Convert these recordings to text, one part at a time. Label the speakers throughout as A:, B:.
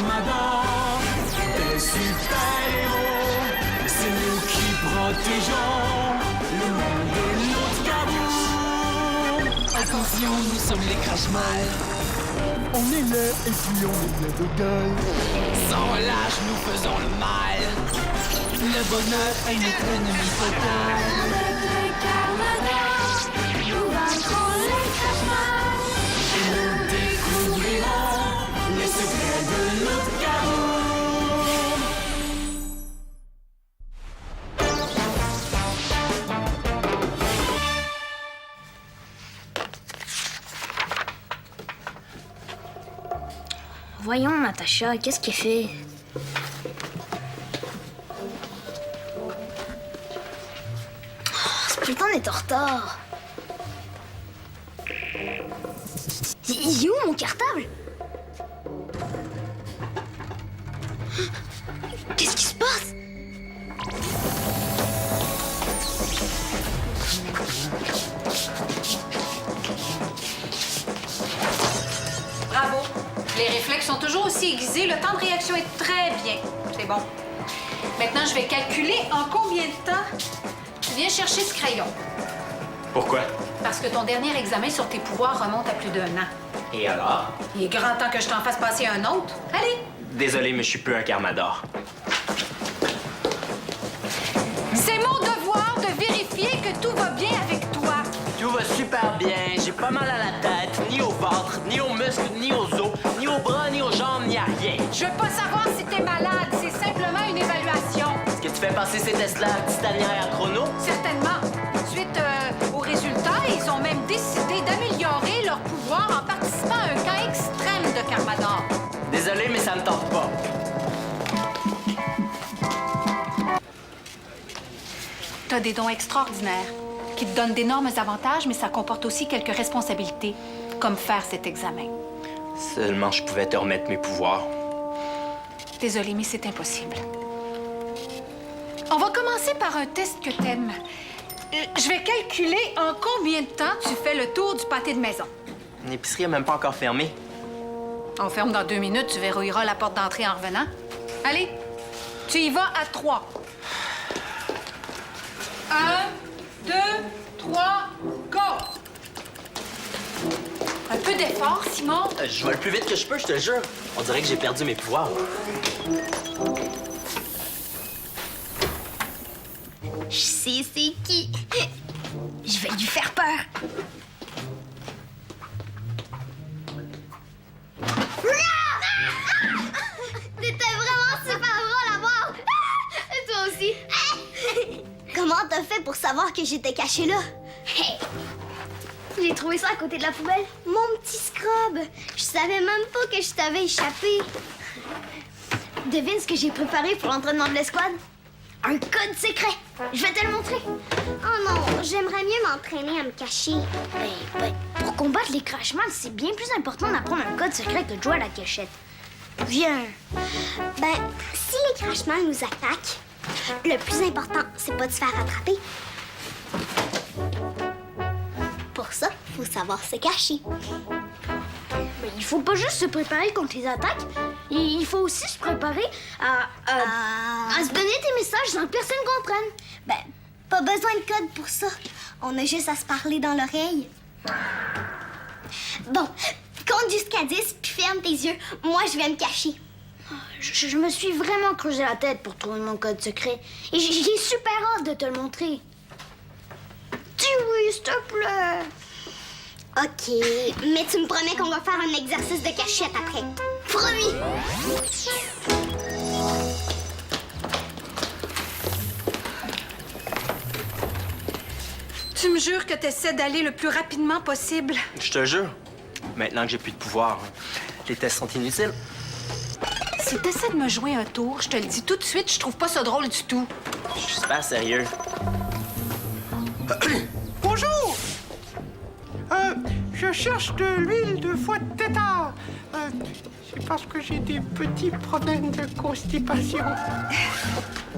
A: Carmador. Des super-héros, c'est nous qui protégeons le monde de l'autre. Attention, nous sommes les Crash-Mal.
B: On est là et puis on est plein de gueule.
A: Sans relâche, nous faisons le mal. Le bonheur est notre ennemi total.
C: Avec Carmador, nous vaincrons les Crash-Mal.
A: Et nous découvrirons les secrets de l'autre chaos.
D: Voyons, Natacha, qu'est-ce qu'il fait? Oh, ce putain est en retard. Il est où mon cartable? Qu'est-ce qui se passe?
E: Bravo. Les réflexes sont toujours aussi aiguisés. Le temps de réaction est très bien. C'est bon. Maintenant, je vais calculer en combien de temps tu viens chercher ce crayon.
F: Pourquoi?
E: Parce que ton dernier examen sur tes pouvoirs remonte à plus d'1 an.
F: Et alors?
E: Il est grand temps que je t'en fasse passer un autre. Allez!
F: Désolé, mais je suis plus un Carmador.
E: C'est mon devoir de vérifier que tout va bien avec toi.
G: Tout va super bien. J'ai pas mal à la tête, ni au ventre, ni aux muscles, ni aux os, ni aux bras, ni aux jambes, ni à rien.
E: Je veux pas savoir si t'es malade. C'est simplement une évaluation.
G: Est-ce que tu fais passer ces tests-là à la petite tanière à chrono?
E: Certainement. Suite aux résultats, ils ont même décidé d'améliorer leur pouvoir en participant à un cas extrême de Carmador.
G: Désolé, mais ça me tente pas.
E: T'as des dons extraordinaires qui te donnent d'énormes avantages, mais ça comporte aussi quelques responsabilités, comme faire cet examen.
F: Seulement je pouvais te remettre mes pouvoirs.
E: Désolée, mais c'est impossible. On va commencer par un test que t'aimes. Je vais calculer en combien de temps tu fais le tour du pâté de maison.
F: L'épicerie est même pas encore fermée.
E: On ferme dans 2 minutes, tu verrouilleras la porte d'entrée en revenant. Allez, tu y vas à 3. 1, 2, 3, go! Un peu d'effort, Simon.
G: Je vais le plus vite que je peux, je te jure. On dirait que j'ai perdu mes pouvoirs.
D: Je sais c'est qui. Je vais lui faire peur. C'était vraiment super drôle à voir. Et toi aussi. Comment t'as fait pour savoir que j'étais cachée là? J'ai trouvé ça à côté de la poubelle. Mon petit scrub. Je savais même pas que je t'avais échappé. Devine ce que j'ai préparé pour l'entraînement de l'escouade? Un code secret. Je vais te le montrer. Oh non, j'aimerais mieux m'entraîner à me cacher. Ben, pour combattre les Crash-Mal, c'est bien plus important d'apprendre un code secret que de jouer à la cachette. Viens. Ben, si les Crash-Mal nous attaquent, le plus important, c'est pas de se faire attraper. Pour ça, faut savoir se cacher. Mais il faut pas juste se préparer contre les attaques. Il faut aussi se préparer à se donner des messages sans que personne comprenne. Ben, pas besoin de code pour ça. On a juste à se parler dans l'oreille. Bon, compte jusqu'à 10 puis ferme tes yeux. Moi, je vais me cacher. Je me suis vraiment creusé la tête pour trouver mon code secret. Et j'ai super hâte de te le montrer. Dis oui, s'il te plaît. OK, mais tu me promets qu'on va faire un exercice de cachette après. Promis!
E: Tu me jures que tu essaies d'aller le plus rapidement possible.
F: Je te jure. Maintenant que j'ai plus de pouvoir, les tests sont inutiles.
E: Si tu essaies de me jouer un tour, je te le dis tout de suite, je trouve pas ça drôle du tout.
F: Je suis super sérieux.
B: Bonjour! Je cherche de l'huile de foie de tétard. C'est parce que j'ai des petits problèmes de constipation.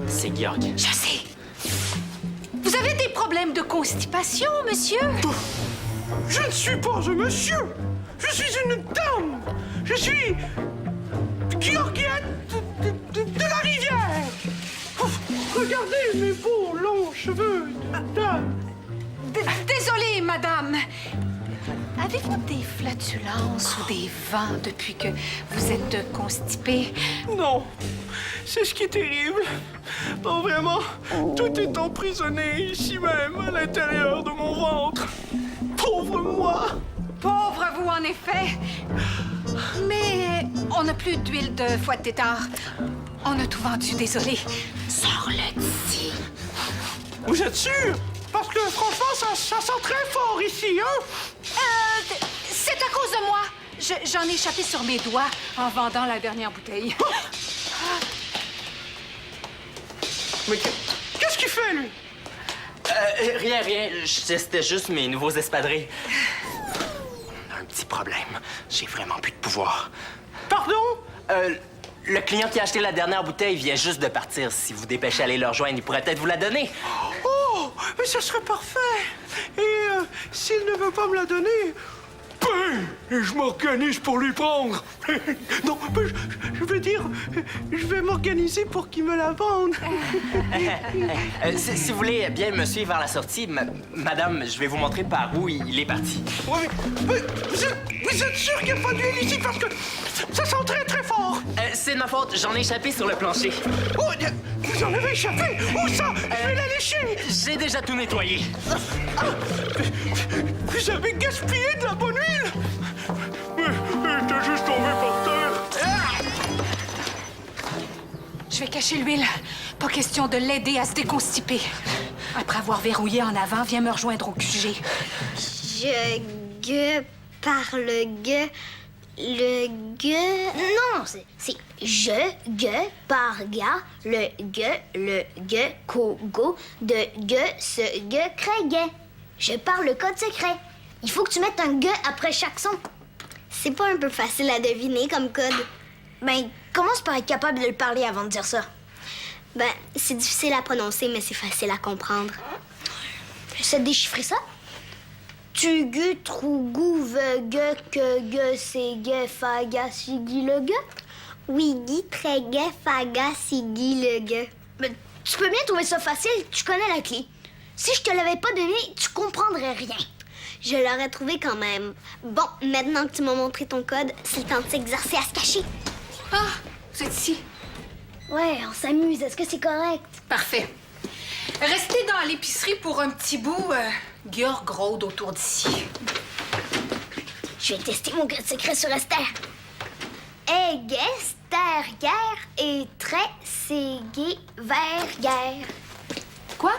F: C'est Georg.
E: Je sais. Vous avez des problèmes de constipation, monsieur?
B: Je ne suis pas un monsieur. Je suis une dame. Je suis Georgiette de la rivière. Oh, regardez mes beaux longs cheveux de dame.
E: Désolée, madame. Avez-vous des flatulences ou des vents depuis que vous êtes constipée?
B: Non, c'est ce qui est terrible. Non, vraiment, tout est emprisonné ici même, à l'intérieur de mon ventre. Pauvre moi!
E: Pauvre vous, en effet. Mais on n'a plus d'huile de foie de tétard. On a tout vendu, désolé. Sors-le d'ici.
B: Vous êtes sûr? Parce que franchement, ça sent très fort ici, hein?
E: C'est à cause de moi. J'en ai échappé sur mes doigts en vendant la dernière bouteille.
B: Mais qu'est-ce qu'il fait, lui?
F: Rien. C'était juste mes nouveaux espadrilles. Un petit problème. J'ai vraiment plus de pouvoir.
B: Pardon?
F: Le client qui a acheté la dernière bouteille vient juste de partir. Si vous dépêchez d'aller le rejoindre, il pourrait peut-être vous la donner.
B: Oh, mais ce serait parfait. Et s'il ne veut pas me la donner, ben, je m'organise pour lui prendre. Non, ben, je veux dire, je vais m'organiser pour qu'il me la vende.
F: Si vous voulez bien me suivre vers la sortie, madame, je vais vous montrer par où il est parti.
B: Oui, mais vous êtes sûr qu'il n'y a pas d'huile ici parce que ça sent très très fort.
F: C'est de ma faute, j'en ai échappé sur le plancher.
B: Oh, vous en avez échappé? Où ça? Je vais la lécher.
F: J'ai déjà tout nettoyé.
B: Vous avez gaspillé de la bonne huile. Mais t'es juste tombé par terre.
E: Je vais cacher l'huile. Pas question de l'aider à se déconstiper. Après avoir verrouillé en avant, viens me rejoindre au QG.
D: Je gueux par le gueux. Le gueux. Non, c'est je gueux par gars. Le gueux, go, de gueux, ce gueux, crée gueux. Je parle le code secret. Il faut que tu mettes un gueux après chaque son. C'est pas un peu facile à deviner comme code? Ben, commence par être capable de le parler avant de dire ça. Ben, c'est difficile à prononcer, mais c'est facile à comprendre. J'essaie de déchiffrer ça. Tu gu, trou, gou, ve, gue, que, gue, c'est, gue, faga, sigi, le gue. Oui, gui, très, gue, faga, sigi, le gue. Ben, tu peux bien trouver ça facile, tu connais la clé. Si je te l'avais pas donné, tu comprendrais rien. Je l'aurais trouvé quand même. Bon, maintenant que tu m'as montré ton code, c'est le temps de s'exercer à se cacher.
E: Ah, vous êtes ici.
D: Ouais, on s'amuse. Est-ce que c'est correct?
E: Parfait. Restez dans l'épicerie pour un petit bout. Georg rôde autour d'ici.
D: Je vais tester mon code secret sur Esther. Esther, guerre et très, c'est gay, vert, guerre.
E: Quoi?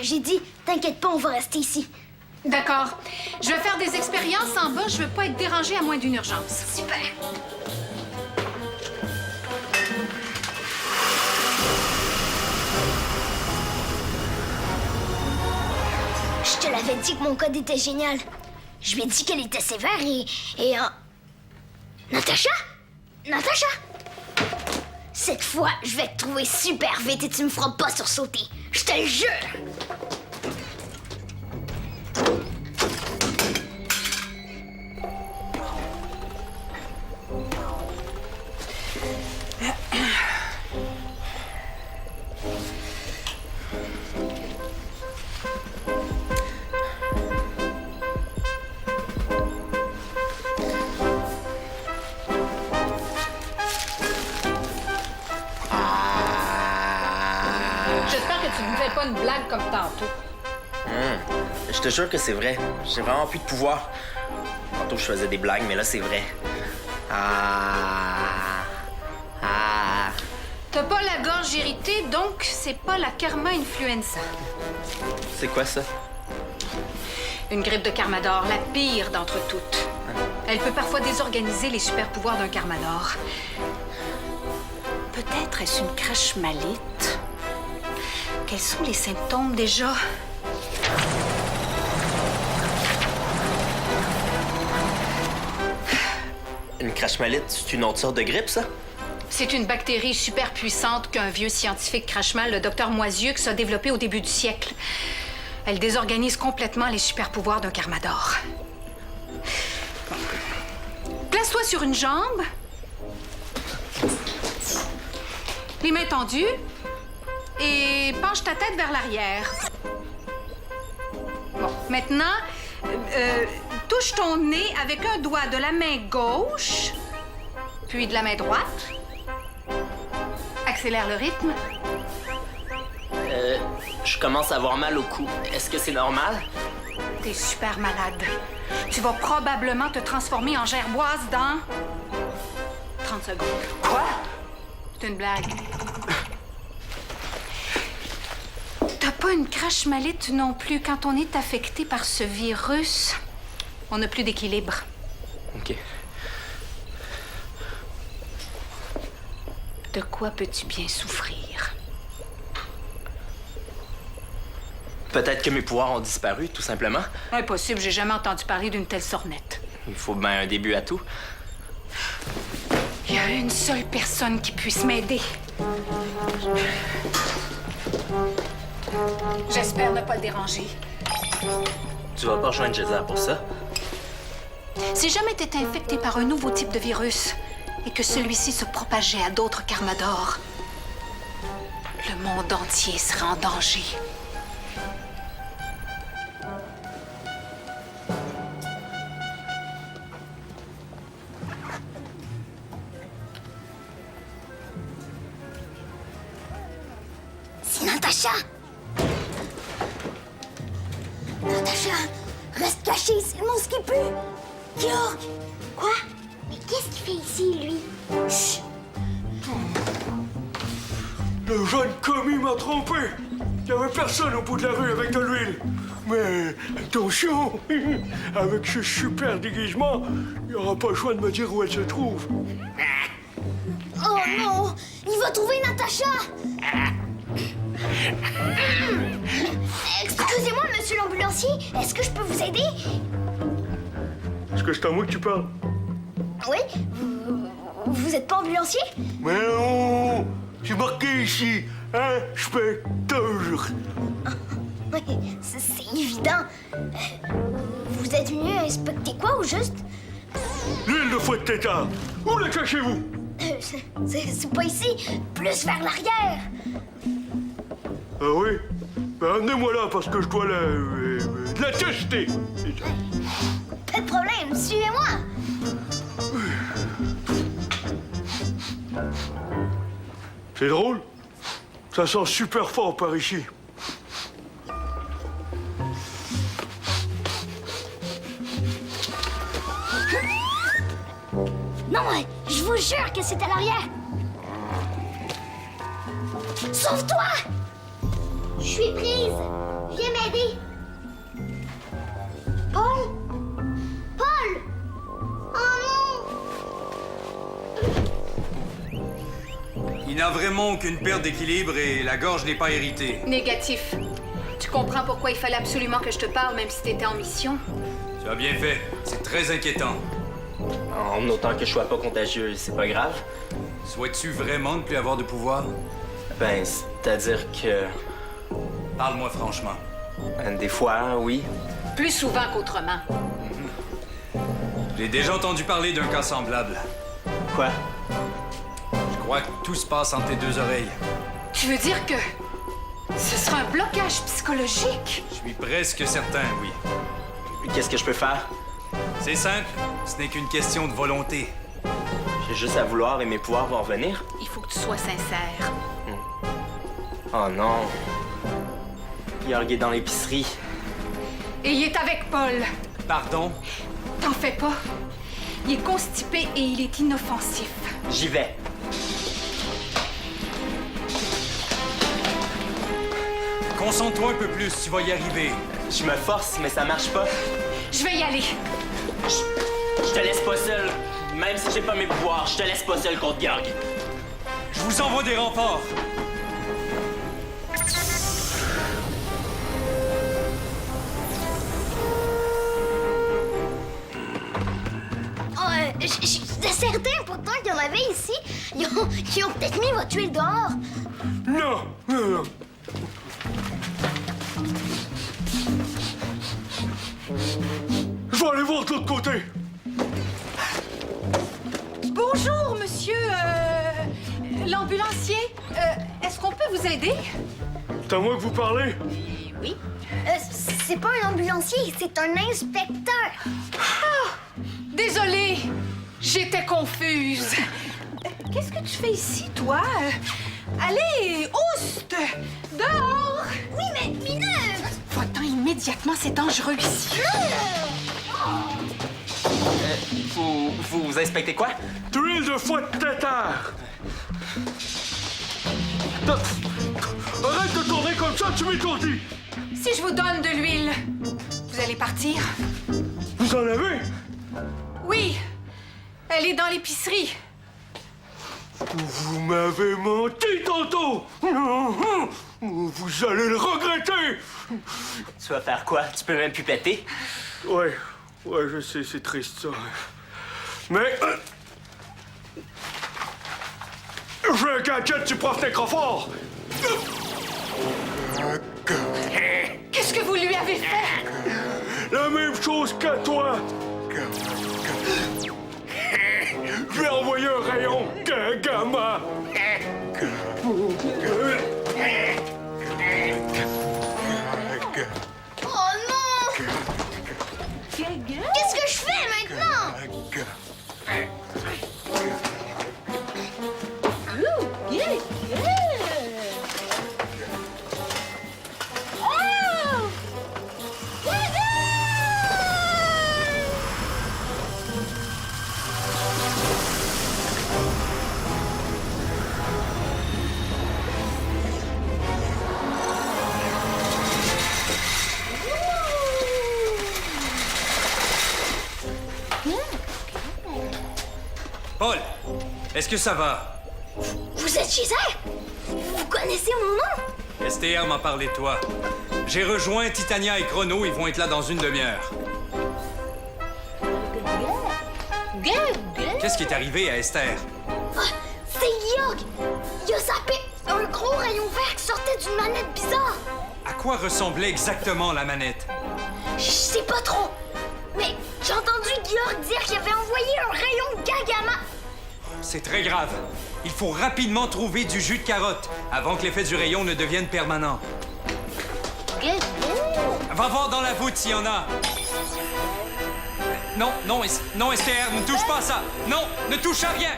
D: J'ai dit, t'inquiète pas, on va rester ici.
E: D'accord. Je vais faire des expériences en bas. Je veux pas être dérangée à moins d'une urgence.
D: Super. Je te l'avais dit que mon code était génial. Je lui ai dit qu'elle était sévère et Natacha? Natacha? Cette fois, je vais te trouver super vite et tu me feras pas sursauter. Je te le jure!
E: J'espère que tu ne me fais pas une blague comme tantôt.
F: Je te jure que c'est vrai. J'ai vraiment plus de pouvoir. Tantôt, je faisais des blagues, mais là, c'est vrai.
E: T'as pas la gorge irritée, donc c'est pas la karma influenza.
F: C'est quoi ça?
E: Une grippe de Karmador, la pire d'entre toutes. Elle peut parfois désorganiser les super-pouvoirs d'un Karmador. Peut-être est-ce une crèche malite? Quels sont les symptômes déjà?
F: Une crachmalite, c'est une autre sorte de grippe, ça?
E: C'est une bactérie super puissante qu'un vieux scientifique crachmal, le docteur Moisieux, a développé au début du siècle. Elle désorganise complètement les super-pouvoirs d'un Karmador. Place-toi sur une jambe. Les mains tendues. Et penche ta tête vers l'arrière. Bon, maintenant, touche ton nez avec un doigt de la main gauche, puis de la main droite. Accélère le rythme.
F: Je commence à avoir mal au cou. Est-ce que c'est normal?
E: T'es super malade. Tu vas probablement te transformer en gerboise dans 30 secondes.
F: Quoi?
E: C'est une blague. T'as pas une crache malitte non plus. Quand on est affecté par ce virus, on n'a plus d'équilibre.
F: OK.
E: De quoi peux-tu bien souffrir?
F: Peut-être que mes pouvoirs ont disparu, tout simplement.
E: Impossible, j'ai jamais entendu parler d'une telle sornette.
F: Il faut bien un début à tout.
E: Il y a une seule personne qui puisse m'aider. J'espère ne pas le déranger.
F: Tu vas pas rejoindre Géza pour ça?
E: Si jamais t'étais infecté par un nouveau type de virus et que celui-ci se propageait à d'autres Carmador, le monde entier serait en danger.
D: C'est Natacha! Natacha, reste cachée, c'est le monstre qui pue! Georg! Quoi? Mais qu'est-ce qu'il fait ici, lui? Chut!
B: Le jeune commis m'a trompé. Il n'y avait personne au bout de la rue avec de l'huile. Mais attention, avec ce super déguisement, il n'y aura pas le choix de me dire où elle se trouve.
D: Oh non! Il va trouver Natacha! Excusez-moi, monsieur l'ambulancier, est-ce que je peux vous aider?
B: Est-ce que c'est à moi que tu parles?
D: Oui? Vous êtes pas ambulancier?
B: Mais non! C'est marqué ici, inspecteur.
D: Oui, c'est évident. Vous êtes venu inspecter quoi, au juste?
B: L'huile de fouet de tétard, où la cachez-vous?
D: C'est pas ici, plus vers l'arrière.
B: Ah oui? Ben, amenez-moi là parce que je dois la tester.
D: Pas de problème, suivez-moi.
B: C'est drôle. Ça sent super fort par ici.
D: Non, je vous jure que c'est à l'arrière. Sauve-toi! Je suis prise. Viens m'aider. Paul? Paul? Oh non!
H: Il n'a vraiment aucune perte d'équilibre et la gorge n'est pas irritée.
E: Négatif. Tu comprends pourquoi il fallait absolument que je te parle, même si t'étais en mission?
H: Tu as bien fait. C'est très inquiétant.
F: En autant que je sois pas contagieux, c'est pas grave.
H: Souhaites-tu vraiment ne plus avoir de pouvoir?
F: Ben, c'est-à-dire que...
H: Parle-moi franchement.
F: Des fois, oui.
E: Plus souvent qu'autrement.
H: J'ai déjà entendu parler d'un cas semblable.
F: Quoi?
H: Je crois que tout se passe entre tes deux oreilles.
E: Tu veux dire que ce sera un blocage psychologique?
H: Je suis presque certain, oui.
F: Qu'est-ce que je peux faire?
H: C'est simple. Ce n'est qu'une question de volonté.
F: J'ai juste à vouloir et mes pouvoirs vont revenir.
E: Il faut que tu sois sincère.
F: Oh non. Georg est dans l'épicerie.
E: Et il est avec Paul.
H: Pardon?
E: T'en fais pas. Il est constipé et il est inoffensif.
F: J'y vais.
H: Concentre-toi un peu plus, tu vas y arriver.
F: Je me force, mais ça marche pas.
E: Je vais y aller.
F: Je te laisse pas seul. Même si j'ai pas mes pouvoirs, je te laisse pas seul contre Georg.
H: Je vous envoie des renforts.
D: Oh, j'étais certain pourtant qu'il y en avait ici. Ils ont peut-être mis votre huile dehors.
B: Non, non, non. Je vais aller voir de l'autre côté.
E: Bonjour, monsieur. L'ambulancier, est-ce qu'on peut vous aider?
B: C'est à moi que vous parlez?
E: Oui.
D: C'est pas un ambulancier, c'est un inspecteur.
E: Désolée, j'étais confuse. Qu'est-ce que tu fais ici, toi? Allez, oust! Dehors!
D: Oui, mais Minute!
E: Va-t'en immédiatement, c'est dangereux ici.
F: Vous inspectez quoi?
B: Tuile de foie de tétard! Arrête de tourner comme ça, tu m'étourdis!
E: Si je vous donne de l'huile, vous allez partir?
B: Vous en avez?
E: Oui, elle est dans l'épicerie.
B: Vous m'avez menti tantôt! Vous allez le regretter!
F: Tu vas faire quoi? Tu peux même plus péter?
B: Ouais, je sais, c'est triste ça. Mais... j'ai un gadget du prof Nécrophore!
E: Qu'est-ce que vous lui avez fait?
B: La même chose qu'à toi! Je lui ai envoyé un rayon gamma!
D: Oh non! Qu'est-ce que je fais maintenant? Oh!
H: Paul, est-ce que ça va?
D: Vous êtes Gisèle? Vous connaissez mon nom?
H: STR m'a parlé de toi. J'ai rejoint Titania et Chrono, ils vont être là dans une demi-heure. Qu'est-ce qui est arrivé à Esther?
D: Ah, c'est Yog! Il a zappé un gros rayon vert qui sortait d'une manette bizarre!
H: À quoi ressemblait exactement la manette?
D: Je sais pas trop, mais j'ai entendu Georg dire qu'il avait envoyé un rayon Gagama!
H: C'est très grave. Il faut rapidement trouver du jus de carotte avant que l'effet du rayon ne devienne permanent. Va voir dans la voûte s'il y en a. Non, STR, ne touche pas à ça. Non, ne touche à rien.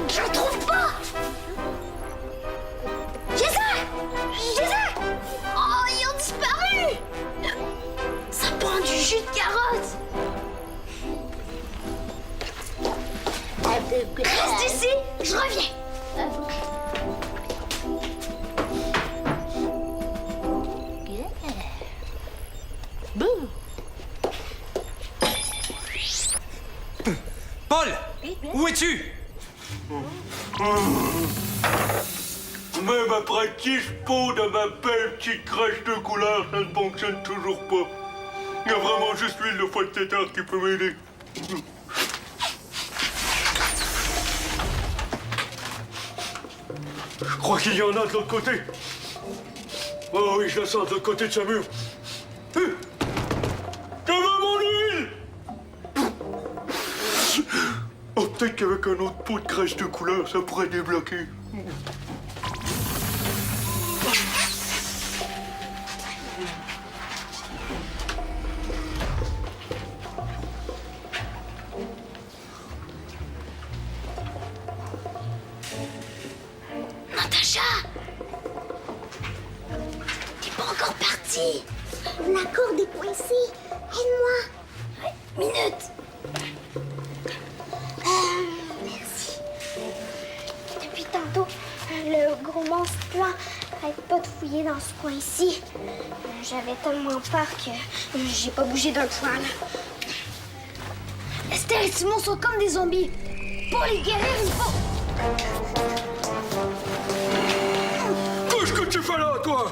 D: Je trouve pas! Jésus! Oh, ils ont disparu! Ça prend du jus de carotte! Reste ici, je reviens!
H: Paul, où es-tu?
B: Même après 10 pots de ma belle petite crèche de couleur, ça ne fonctionne toujours pas. Il y a vraiment juste l'huile de foie de tétard qui peut m'aider. Je crois qu'il y en a de l'autre côté. Oh oui, je la sens de l'autre côté de ce mur. Je veux mon huile! Oh, peut-être qu'avec un autre pot de crèche de couleur, ça pourrait débloquer.
D: Natacha! T'es pas encore partie! La corde est coincée! Aide-moi! Minute! Merci. Depuis tantôt, le gros monstre blanc arrête pas de fouiller dans ce coin-ci. J'avais tellement peur que j'ai pas bougé d'un poil. Esther et Simon sont comme des zombies. Pour les guérir, il faut...
B: Qu'est-ce que tu fais là, toi?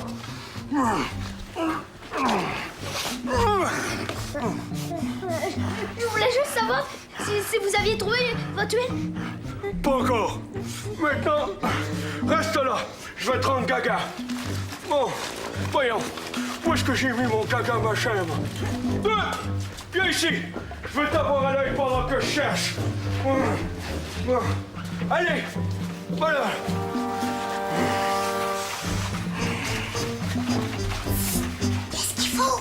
D: Je voulais juste savoir si vous aviez trouvé votre huile.
B: Pas encore. Maintenant, reste là. Je vais te rendre gaga. Bon, voyons. Où est-ce que j'ai mis mon caca machin, moi? Viens ici! Je vais t'avoir à l'œil pendant que je cherche. Allez! Voilà!
D: Qu'est-ce qu'il faut?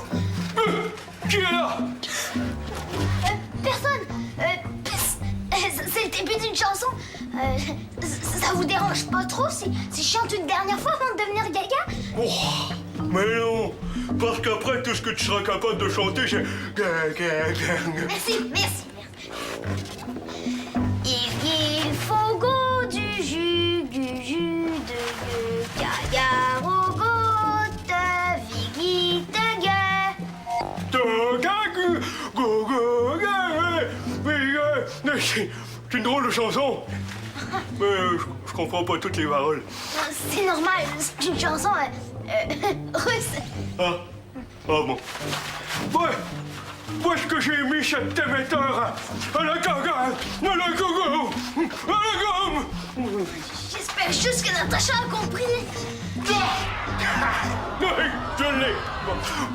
B: Qui est là?
D: Personne. C'est le début d'une chanson. Ça vous dérange pas trop si je chante une dernière fois avant de devenir gaga?
B: Oh, mais non! Parce qu'après, tout ce que tu seras capable de chanter, c'est...
D: Merci. Il faut goût du jus de gaga-rogote, Viggy Taga.
B: C'est une drôle de chanson. Mais je comprends pas toutes les paroles.
D: C'est normal, c'est une chanson russe.
B: Ah bon. Ouais. Où est-ce que j'ai mis cet émetteur à la gaga? À la gogo? À la gomme?
D: J'espère juste que Natacha a compris.
B: Oui, je l'ai.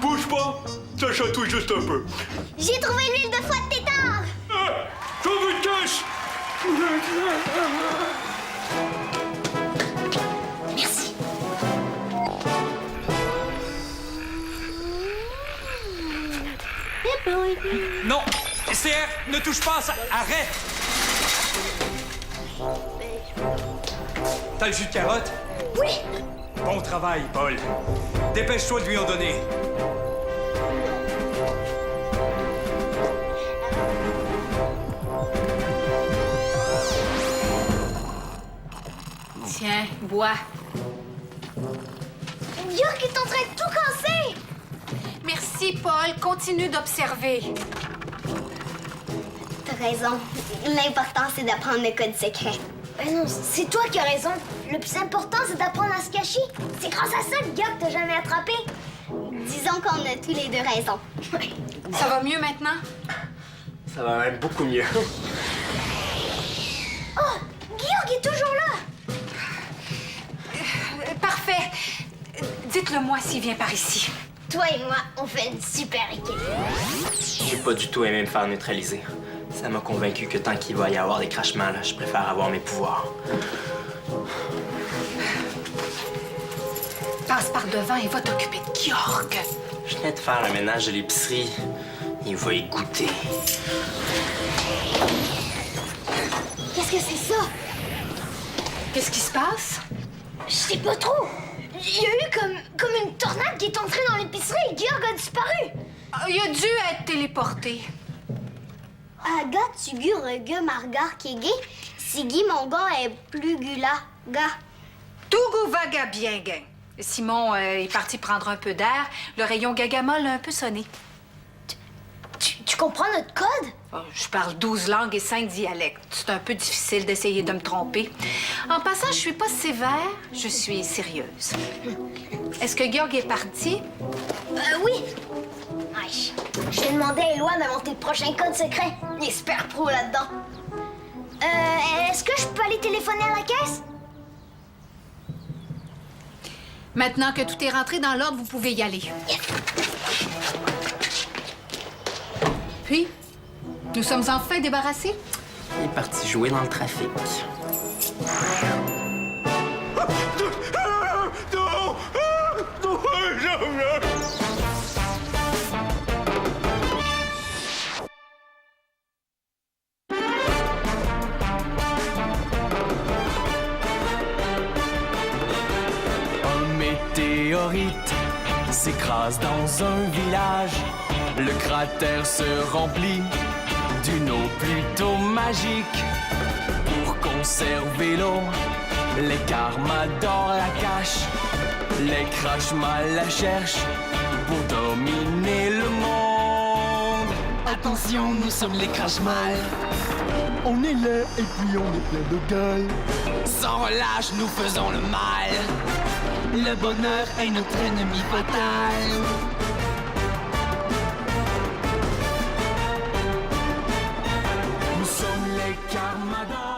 B: Bouge pas, ça chatouille juste un peu.
D: J'ai trouvé l'huile de foie de tétard.
B: J'en veux une caisse.
D: Merci.
H: Non! STR, ne touche pas à ça! Arrête! T'as le jus de carotte?
D: Oui.
H: Bon travail, Paul. Dépêche-toi de lui en donner.
E: Tiens, bois.
D: York est en train de tout casser.
E: Merci, Paul. Continue d'observer.
D: T'as raison. L'important, c'est d'apprendre le code secret. Non, c'est toi qui as raison. Le plus important, c'est d'apprendre à se cacher. C'est grâce à ça que York t'a jamais attrapé. Disons qu'on a tous les deux raison.
E: Ça va mieux maintenant?
F: Ça va même beaucoup mieux.
D: Oh, York est toujours là.
E: Parfait. Dites-le moi s'il vient par ici.
D: Toi et moi, on fait une super équipe.
F: J'ai pas du tout aimé me faire neutraliser. Ça m'a convaincu que tant qu'il va y avoir des crachements, là, je préfère avoir mes pouvoirs.
E: Passe par devant et va t'occuper de Georg.
F: Je venais de faire le ménage de l'épicerie. Il va y goûter.
D: Qu'est-ce que c'est ça?
E: Qu'est-ce qui se passe?
D: Je sais pas trop. Il y a eu comme une tornade qui est entrée dans l'épicerie et Georg a disparu.
E: Il a dû être téléporté.
D: Aga tugur gue margar kege, sigi mon gars est plus gula ga.
E: Tougou vaga bien, gang. Simon est parti prendre un peu d'air. Le rayon Gagama l'a un peu sonné.
D: Tu comprends notre code?
E: Je parle 12 langues et 5 dialectes. C'est un peu difficile d'essayer de me tromper. En passant, je suis pas sévère, je suis sérieuse. Est-ce que Georg est parti?
D: Oui. Ouais. Je vais demander à Éloi de monter le prochain code secret. Il est super pro là-dedans. Est-ce que je peux aller téléphoner à la caisse?
E: Maintenant que tout est rentré dans l'ordre, vous pouvez y aller. Puis, nous sommes enfin débarrassés?
F: Il est parti jouer dans le trafic.
I: Un météorite s'écrase dans un village. Le cratère se remplit d'une eau plutôt magique. Pour conserver l'eau, les Carmadors la cachent. Les Crachmas la cherchent pour dominer le monde.
A: Attention, nous sommes les Crachmal.
I: On est laid et puis on est plein de gueule.
A: Sans relâche, nous faisons le mal. Le bonheur est notre ennemi fatal.
I: Nous sommes les Carmadors.